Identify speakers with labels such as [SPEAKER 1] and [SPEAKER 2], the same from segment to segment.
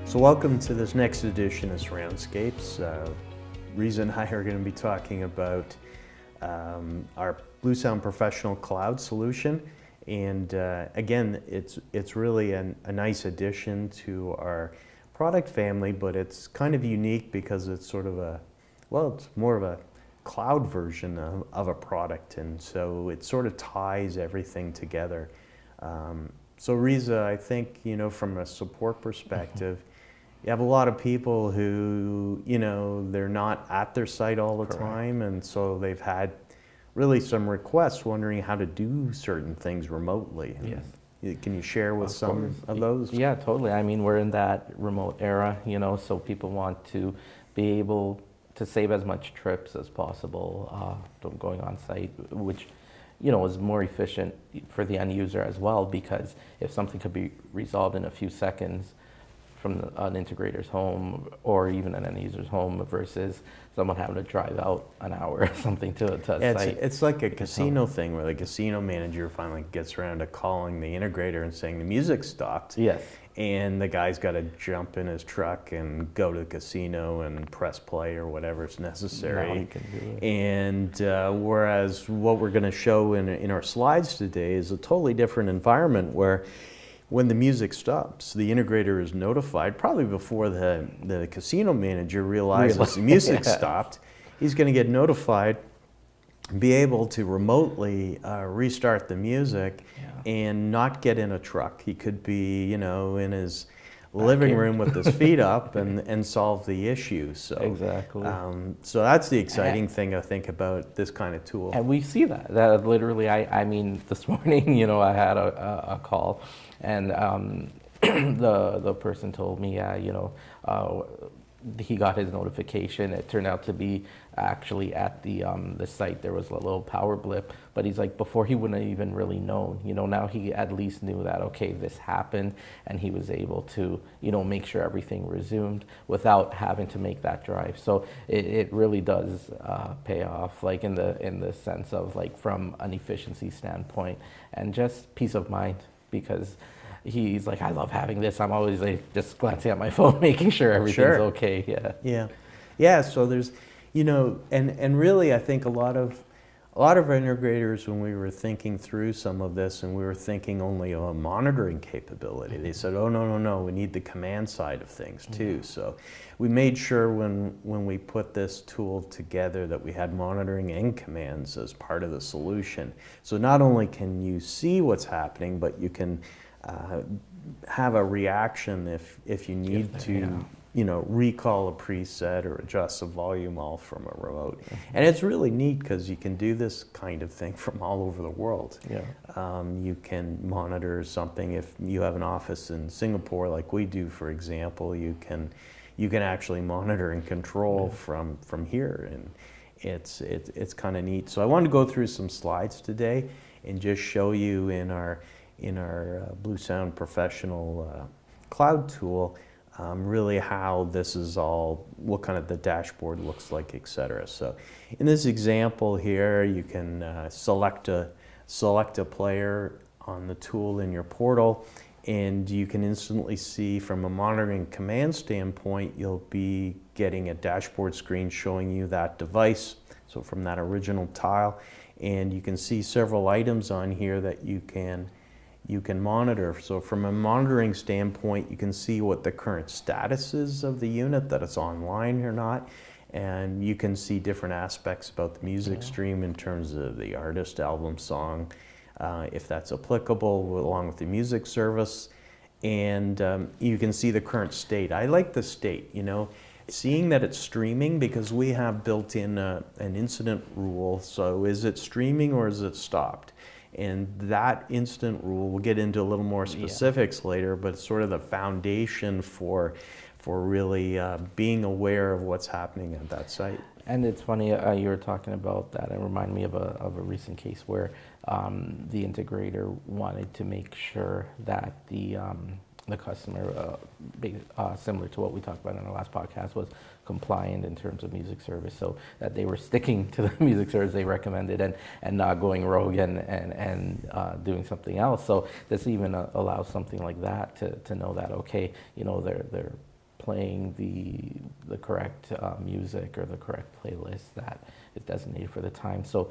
[SPEAKER 1] So welcome to this next edition of Surroundscapes. Reza and I are going to be talking about our Bluesound Professional Cloud solution. And again, it's really a nice addition to our product family, but it's kind of unique because it's sort of it's more of a cloud version of a product. And so it sort of ties everything together. So Reza, I think, from a support perspective, you have a lot of people who, they're not at their site all the time, and so they've had really some requests wondering how to do certain things remotely.
[SPEAKER 2] Yes.
[SPEAKER 1] Can you share with some of those?
[SPEAKER 2] Yeah, totally. I mean, we're in that remote era, so people want to be able to save as much trips as possible going on site, which is more efficient for the end user as well, because if something could be resolved in a few seconds from an integrator's home or even an end user's home versus someone having to drive out an hour or something to a site.
[SPEAKER 1] It's like a casino thing where the casino manager finally gets around to calling the integrator and saying the music stopped.
[SPEAKER 2] Yes.
[SPEAKER 1] And the guy's got to jump in his truck and go to the casino and press play or whatever is necessary.
[SPEAKER 2] Now he can do it.
[SPEAKER 1] And whereas what we're going to show in our slides today is a totally different environment where when the music stops, the integrator is notified, probably before the casino manager realizes the music stopped. He's going to get notified, be able to remotely restart the music and not get in a truck. He could be, in his living room with his feet up and solve the issue. So
[SPEAKER 2] exactly.
[SPEAKER 1] So that's the exciting thing, I think, about this kind of tool.
[SPEAKER 2] And we see that literally, I mean, this morning, I had a call, and the person told me, he got his notification. It turned out to be actually at the site. There was a little power blip, but he's like, before he wouldn't have even really known. Now he at least knew that, okay, this happened, and he was able to, make sure everything resumed without having to make that drive. So it really does pay off, like in the sense of like from an efficiency standpoint and just peace of mind, because he's like, I love having this. I'm always like just glancing at my phone, making sure everything's okay.
[SPEAKER 1] Yeah. So there's, and really, I think a lot of integrators, when we were thinking through some of this, and we were thinking only of a monitoring capability, they said, oh no, we need the command side of things too. So we made sure when we put this tool together that we had monitoring and commands as part of the solution. So not only can you see what's happening, but you can have a reaction if you need to, recall a preset or adjust the volume all from a remote. And it's really neat because you can do this kind of thing from all over the world. You can monitor something if you have an office in Singapore, like we do, for example. You can actually monitor and control from here, and it's kind of neat. So I wanted to go through some slides today and just show you in our Bluesound Professional Cloud tool, really how this is all, what kind of the dashboard looks like, etc. So in this example here, you can select a player on the tool in your portal, and you can instantly see from a monitoring command standpoint, you'll be getting a dashboard screen showing you that device, so from that original tile, and you can see several items on here that you can monitor. So from a monitoring standpoint, you can see what the current status is of the unit, that it's online or not, and you can see different aspects about the music stream in terms of the artist, album, song, if that's applicable, along with the music service, and you can see the current state. I like the state, seeing that it's streaming, because we have built in an incident rule. So is it streaming or is it stopped? And that incident rule, we'll get into a little more specifics later, but it's sort of the foundation for really being aware of what's happening at that site.
[SPEAKER 2] And it's funny, you were talking about that. It reminded me of a recent case where the integrator wanted to make sure that the customer, similar to what we talked about in our last podcast, was compliant in terms of music service, so that they were sticking to the music service they recommended and not going rogue and doing something else. So this even allows something like that to know that, okay, they're playing the correct music or the correct playlist that is designated for the time. So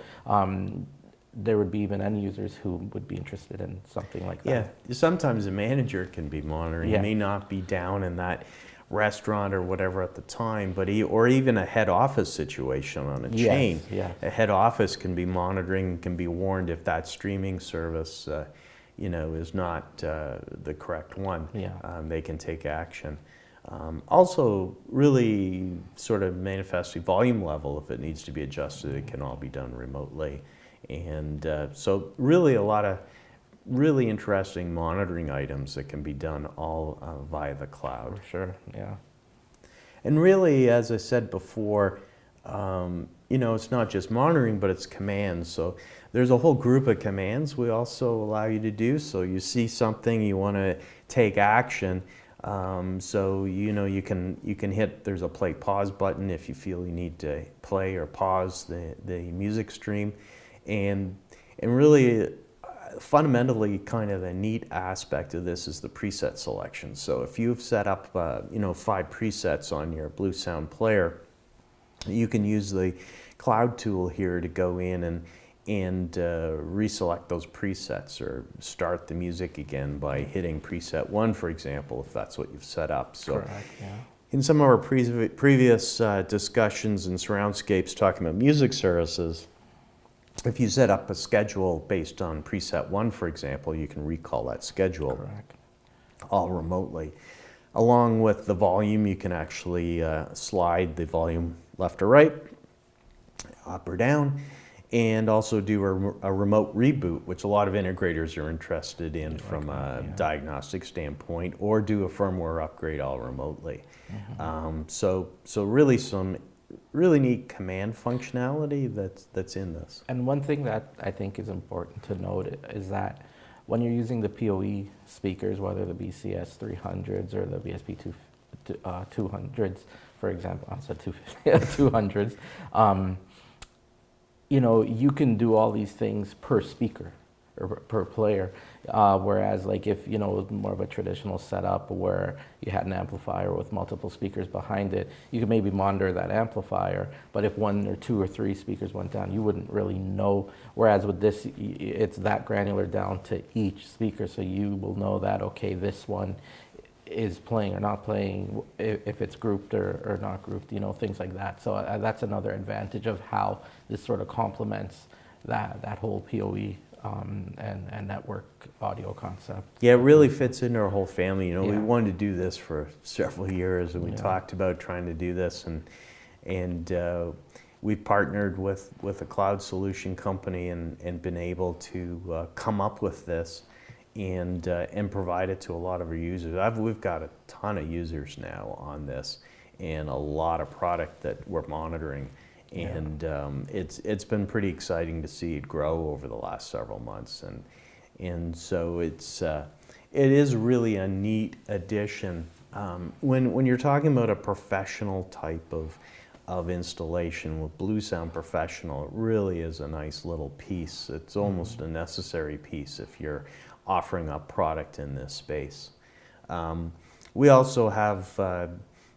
[SPEAKER 2] there would be even end users who would be interested in something like that.
[SPEAKER 1] Yeah, sometimes a manager can be monitoring.
[SPEAKER 2] Yeah.
[SPEAKER 1] He may not be down in that restaurant or whatever at the time, but or even a head office situation on a chain.
[SPEAKER 2] Yes.
[SPEAKER 1] A head office can be monitoring, can be warned if that streaming service, is not the correct one.
[SPEAKER 2] Yeah.
[SPEAKER 1] They can take action. Also, really sort of manifesting volume level if it needs to be adjusted. It can all be done remotely. And so really a lot of really interesting monitoring items that can be done all via the cloud.
[SPEAKER 2] For sure, yeah.
[SPEAKER 1] And really, as I said before, it's not just monitoring, but it's commands. So there's a whole group of commands we also allow you to do. So you see something, you want to take action. So you can hit, there's a play pause button if you feel you need to play or pause the music stream. And really, fundamentally, kind of the neat aspect of this is the preset selection. So if you've set up 5 presets on your Bluesound player, you can use the cloud tool here to go in and reselect those presets or start the music again by hitting preset 1, for example, if that's what you've set up. So
[SPEAKER 2] correct, yeah.
[SPEAKER 1] In some of our previous discussions in Surroundscapes talking about music services, if you set up a schedule based on preset 1, for example, you can recall that schedule.
[SPEAKER 2] Correct.
[SPEAKER 1] All remotely. Along with the volume, you can actually slide the volume left or right, up or down, and also do a remote reboot, which a lot of integrators are interested in from a diagnostic standpoint, or do a firmware upgrade all remotely. Mm-hmm. So really some really neat command functionality that's in this.
[SPEAKER 2] And one thing that I think is important to note is that when you're using the PoE speakers, whether the BCS 300s or the BSP 200s, for example, I said 200s, you can do all these things per speaker or per player. Whereas like if, more of a traditional setup where you had an amplifier with multiple speakers behind it, you could maybe monitor that amplifier, but if 1 or 2 or 3 speakers went down, you wouldn't really know. Whereas with this, it's that granular down to each speaker, so you will know that, okay, this one is playing or not playing, if it's grouped or not grouped, things like that. So that's another advantage of how this sort of complements that whole PoE and network audio concept.
[SPEAKER 1] Yeah, it really fits into our whole family. We
[SPEAKER 2] Yeah.
[SPEAKER 1] wanted to do this for several years, and we talked about trying to do this, and we partnered with a cloud solution company and been able to come up with this and provide it to a lot of our users. We've got a ton of users now on this, and a lot of product that we're monitoring. And it's been pretty exciting to see it grow over the last several months, and so it is really a neat addition. When you're talking about a professional type of installation with Bluesound Professional, it really is a nice little piece. It's almost a necessary piece if you're offering up product in this space. We also have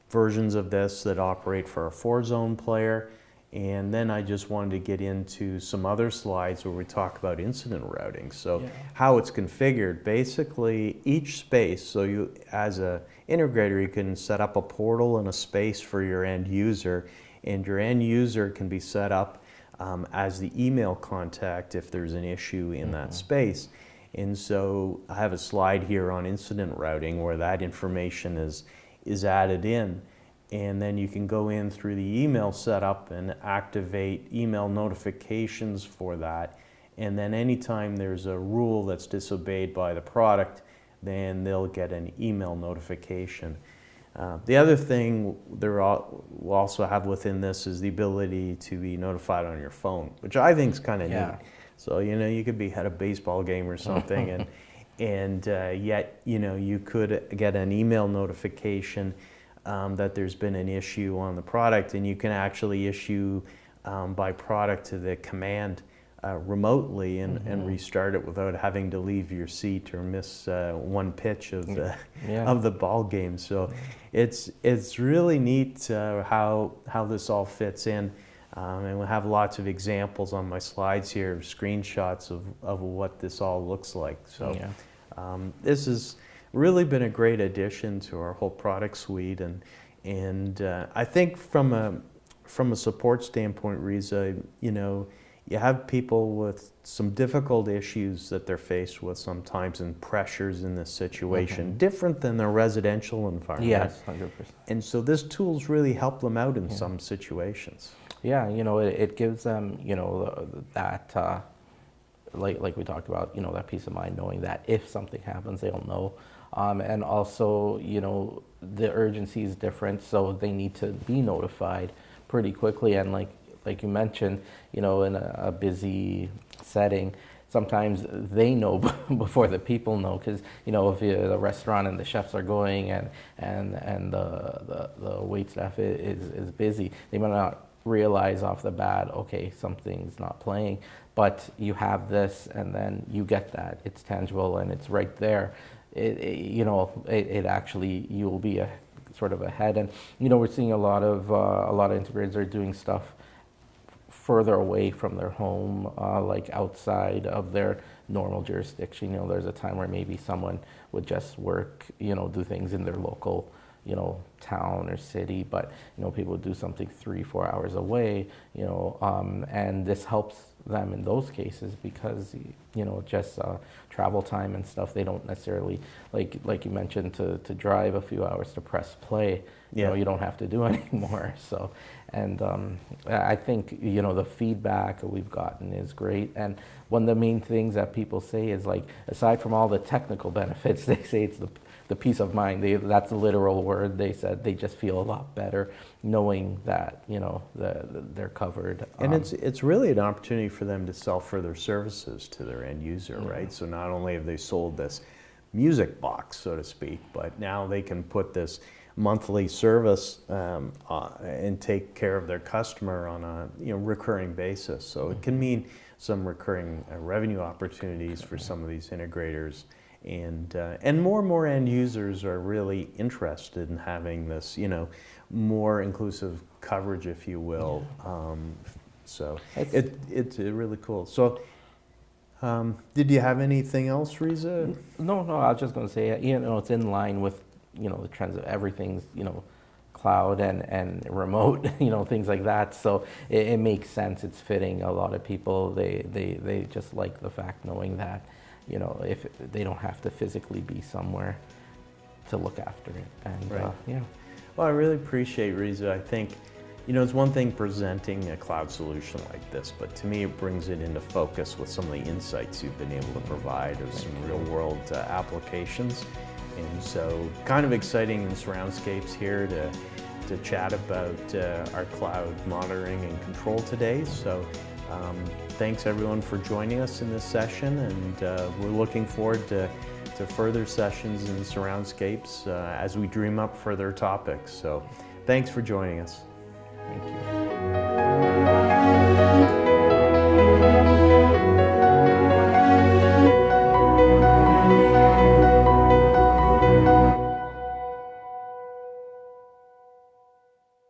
[SPEAKER 1] versions of this that operate for a 4-zone player. And then I just wanted to get into some other slides where we talk about incident routing. So how it's configured, basically each space, so you as an integrator, you can set up a portal and a space for your end user, and your end user can be set up as the email contact if there's an issue in that space. And so I have a slide here on incident routing where that information is added in. And then you can go in through the email setup and activate email notifications for that. And then anytime there's a rule that's disobeyed by the product, then they'll get an email notification. The other thing we'll also have within this is the ability to be notified on your phone, which I think is kind of neat. So, you could be at a baseball game or something and yet, you could get an email notification that there's been an issue on the product, and you can actually issue by product to the command remotely and restart it without having to leave your seat or miss one pitch of the ball game. So it's really neat how this all fits in. And we'll have lots of examples on my slides here, screenshots of what this all looks like. So this has really been a great addition to our whole product suite. And I think from a support standpoint, Reza, you have people with some difficult issues that they're faced with sometimes and pressures in this situation, different than their residential environment.
[SPEAKER 2] Yes, 100%.
[SPEAKER 1] And so this tool's really helped them out in some situations.
[SPEAKER 2] Yeah, it gives them, that, like we talked about, that peace of mind knowing that if something happens, they'll know. And also, the urgency is different, so they need to be notified pretty quickly. And like you mentioned, in a busy setting, sometimes they know before the people know, because if the restaurant and the chefs are going and the wait staff is busy, they might not realize off the bat, okay, something's not playing, but you have this, and then you get that it's tangible and it's right there. It actually, you'll be sort of ahead. And we're seeing a lot of integrators are doing stuff further away from their home, like outside of their normal jurisdiction. There's a time where maybe someone would just work, do things in their local, town or city, but people would do something 3-4 hours away, and this helps them in those cases because just travel time and stuff. They don't necessarily, like you mentioned, to drive a few hours to press play. You don't have to do anymore. So, and I think the feedback we've gotten is great. And one of the main things that people say is, like, aside from all the technical benefits, they say it's the peace of mind. That's a literal word. They said they just feel a lot better knowing that they're covered.
[SPEAKER 1] And it's really an opportunity for them to sell further services to their end user, right? So not only have they sold this music box, so to speak, but now they can put this monthly service and take care of their customer on a recurring basis. So it can mean some recurring revenue opportunities for some of these integrators. And more and more end users are really interested in having this, more inclusive coverage, if you will. So it's really cool. So did you have anything else, Reza?
[SPEAKER 2] No, I was just going to say, it's in line with, the trends of everything's, cloud and remote, things like that. So it makes sense. It's fitting. A lot of people, they just like the fact knowing that, if they don't have to physically be somewhere to look after it. And
[SPEAKER 1] right. Well, I really appreciate, Reza. I think, it's one thing presenting a cloud solution like this, but to me it brings it into focus with some of the insights you've been able to provide of some real world applications. And so kind of exciting in Surroundscapes here to chat about our cloud monitoring and control today. So thanks everyone for joining us in this session, and we're looking forward to further sessions in Surroundscapes as we dream up further topics. So thanks for joining us.
[SPEAKER 2] Thank you.